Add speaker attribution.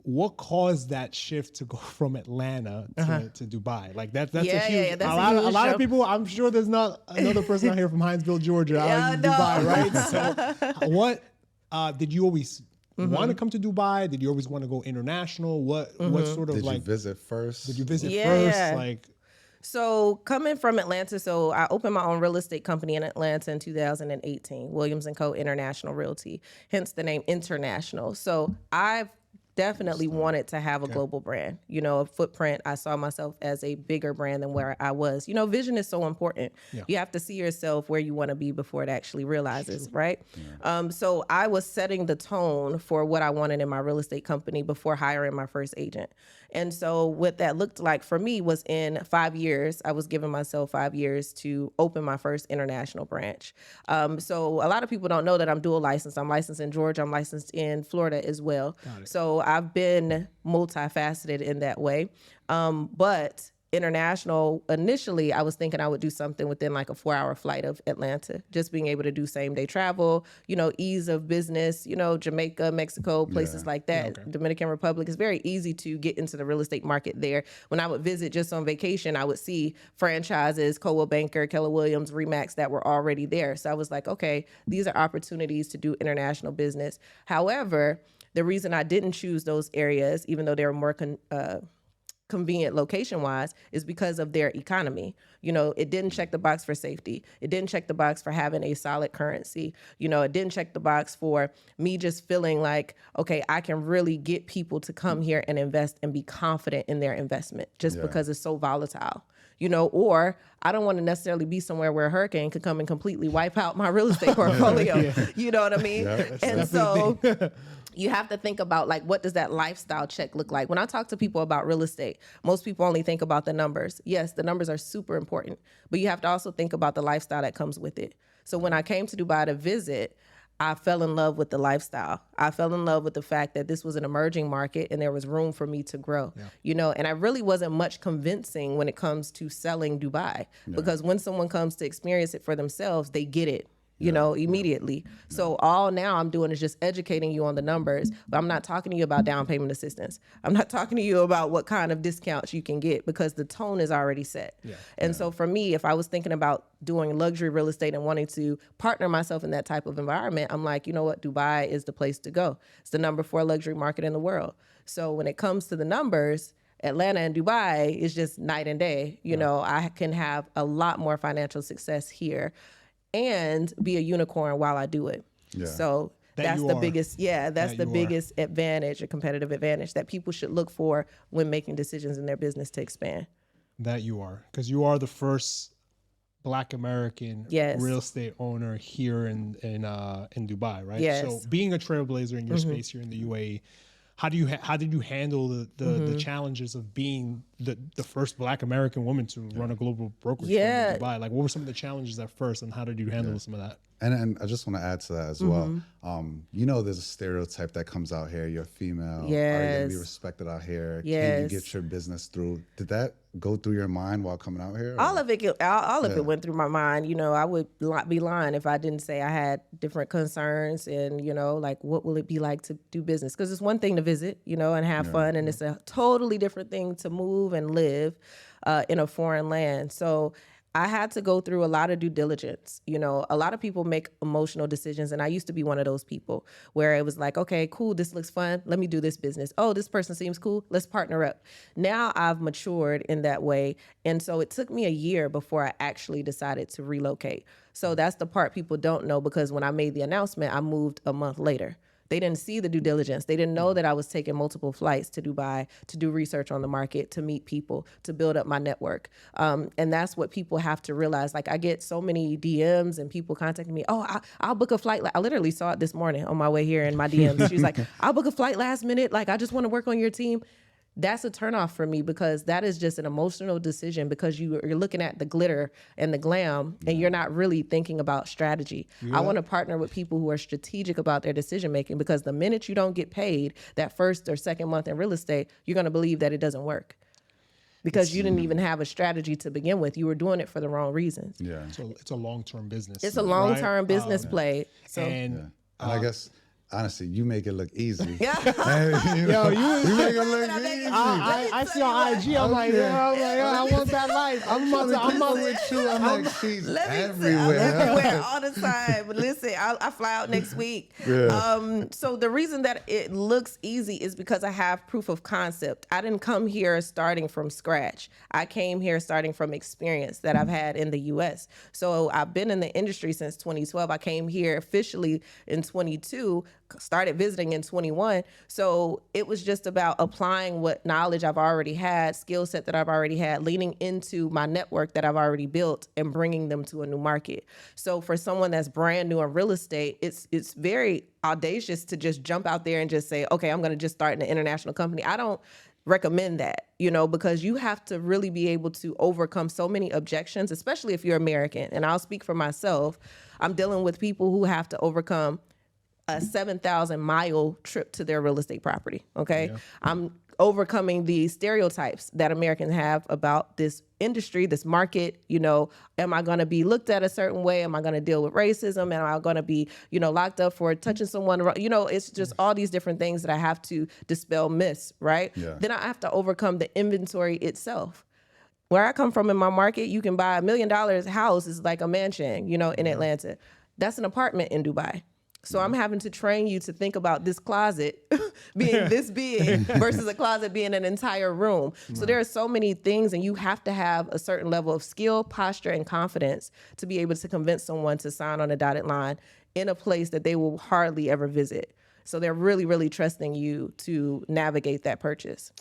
Speaker 1: What caused that shift to go from Atlanta to Dubai? Like that's a huge.
Speaker 2: Yeah, that's
Speaker 1: a lot of people. I'm sure there's not another person out here from Hinesville, Georgia, out in Dubai, right? So, what did you always want to come to Dubai? Did you always want to go international? What sort of
Speaker 3: did
Speaker 1: like
Speaker 3: you visit first?
Speaker 1: Did you visit first? Like.
Speaker 2: So coming from Atlanta, so I opened my own real estate company in Atlanta in 2018, Williams & Co. International Realty, hence the name International. So I've definitely wanted to have a global brand, a footprint. I saw myself as a bigger brand than where I was. Vision is so important. Yeah. You have to see yourself where you want to be before it actually realizes, right? Yeah. So I was setting the tone for what I wanted in my real estate company before hiring my first agent. And so what that looked like for me was in 5 years, I was giving myself 5 years to open my first international branch. So a lot of people don't know that I'm dual licensed. I'm licensed in Georgia. I'm licensed in Florida as well. So I've been multifaceted in that way. But international, initially, I was thinking I would do something within like a 4-hour flight of Atlanta, just being able to do same day travel, ease of business, Jamaica, Mexico, places like that. Dominican Republic is very easy to get into the real estate market there. When I would visit just on vacation, I would see franchises, Coldwell Banker, Keller Williams, Remax that were already there. So I was like, okay, these are opportunities to do international business. However, the reason I didn't choose those areas, even though they were more convenient location-wise, is because of their economy. It didn't check the box for safety. It didn't check the box for having a solid currency. It didn't check the box for me just feeling like, okay, I can really get people to come here and invest and be confident in their investment just because it's so volatile. Or I don't want to necessarily be somewhere where a hurricane could come and completely wipe out my real estate portfolio. You know what I mean? Yeah, and so you have to think about, like, what does that lifestyle check look like? When I talk to people about real estate, most people only think about the numbers. Yes, the numbers are super important, but you have to also think about the lifestyle that comes with it. So when I came to Dubai to visit, I fell in love with the lifestyle. I fell in love with the fact that this was an emerging market and there was room for me to grow, and I really wasn't much convincing when it comes to selling Dubai, because when someone comes to experience it for themselves, they get it. Immediately. So all now I'm doing is just educating you on the numbers, but I'm not talking to you about down payment assistance. I'm not talking to you about what kind of discounts you can get, because the tone is already set. So for me, if I was thinking about doing luxury real estate and wanting to partner myself in that type of environment, I'm like, you know what? Dubai is the place to go. It's the number 4 luxury market in the world. So when it comes to the numbers, Atlanta and Dubai is just night and day. I can have a lot more financial success here and be a unicorn while I do it. So that's the biggest, biggest advantage, a competitive advantage that people should look for when making decisions in their business to expand.
Speaker 1: That you are, because you are the first Black American real estate owner here in Dubai, right?
Speaker 2: Yes.
Speaker 1: So being a trailblazer in your space here in the UAE, how did you handle the challenges of being the first Black American woman to run a global brokerage firm in Dubai? Like, what were some of the challenges at first, and how did you handle some of that?
Speaker 3: And I just want to add to that as well. There's a stereotype that comes out here. You're female. Are you going to be respected out here? Can you get your business through? Did that go through your mind while coming out here?
Speaker 2: All of it went through my mind. I would be lying if I didn't say I had different concerns and, like, what will it be like to do business? Because it's one thing to visit, and have fun. And it's a totally different thing to move and live in a foreign land. So I had to go through a lot of due diligence. A lot of people make emotional decisions, and I used to be one of those people where it was like, okay, cool, this looks fun. Let me do this business. Oh, this person seems cool. Let's partner up. Now I've matured in that way, and so it took me a year before I actually decided to relocate. So that's the part people don't know, because when I made the announcement, I moved a month later. They didn't see the due diligence. They didn't know that I was taking multiple flights to Dubai to do research on the market, to meet people, to build up my network. And that's what people have to realize. Like, I get so many DMs and people contacting me. Oh, I'll book a flight. I literally saw it this morning on my way here in my DMs. She's like, I'll book a flight last minute. Like, I just want to work on your team. That's a turnoff for me, because that is just an emotional decision, because you're looking at the glitter and the glam and you're not really thinking about strategy. I want to partner with people who are strategic about their decision making, because the minute you don't get paid that first or second month in real estate, you're going to believe that it doesn't work, because you didn't even have a strategy to begin with. You were doing it for the wrong reasons.
Speaker 1: So it's a long-term business.
Speaker 2: It's a long-term business play. So
Speaker 3: and I guess honestly, you make it look easy.
Speaker 2: Yeah.
Speaker 3: And,
Speaker 1: Yo,
Speaker 3: you make it look easy.
Speaker 1: I see on IG. I'm like, I want that life. I'm
Speaker 3: with you. I'm like, she's
Speaker 2: I'm
Speaker 3: everywhere.
Speaker 2: everywhere all the time. But listen, I fly out next week.
Speaker 3: Yeah.
Speaker 2: So the reason that it looks easy is because I have proof of concept. I didn't come here starting from scratch. I came here starting from experience that I've had in the U.S. So I've been in the industry since 2012. I came here officially in 22, started visiting in 21. So it was just about applying what knowledge I've already had, skill set that I've already had, leaning into my network that I've already built and bringing them to a new market. So for someone that's brand new in real estate, it's very audacious to just jump out there and just say, okay, I'm going to just start an international company. I don't recommend that, because you have to really be able to overcome so many objections, especially if you're American. And I'll speak for myself. I'm dealing with people who have to overcome a 7,000-mile trip to their real estate property, okay? Yeah. I'm overcoming the stereotypes that Americans have about this industry, this market. Am I going to be looked at a certain way? Am I going to deal with racism? Am I going to be, locked up for touching someone? It's just all these different things that I have to dispel myths, right? Yeah. Then I have to overcome the inventory itself. Where I come from in my market, you can buy $1 million house is like a mansion, in Atlanta. That's an apartment in Dubai. So I'm having to train you to think about this closet being this big versus a closet being an entire room. So there are so many things, and you have to have a certain level of skill, posture, and confidence to be able to convince someone to sign on a dotted line in a place that they will hardly ever visit. So they're really, really trusting you to navigate that purchase.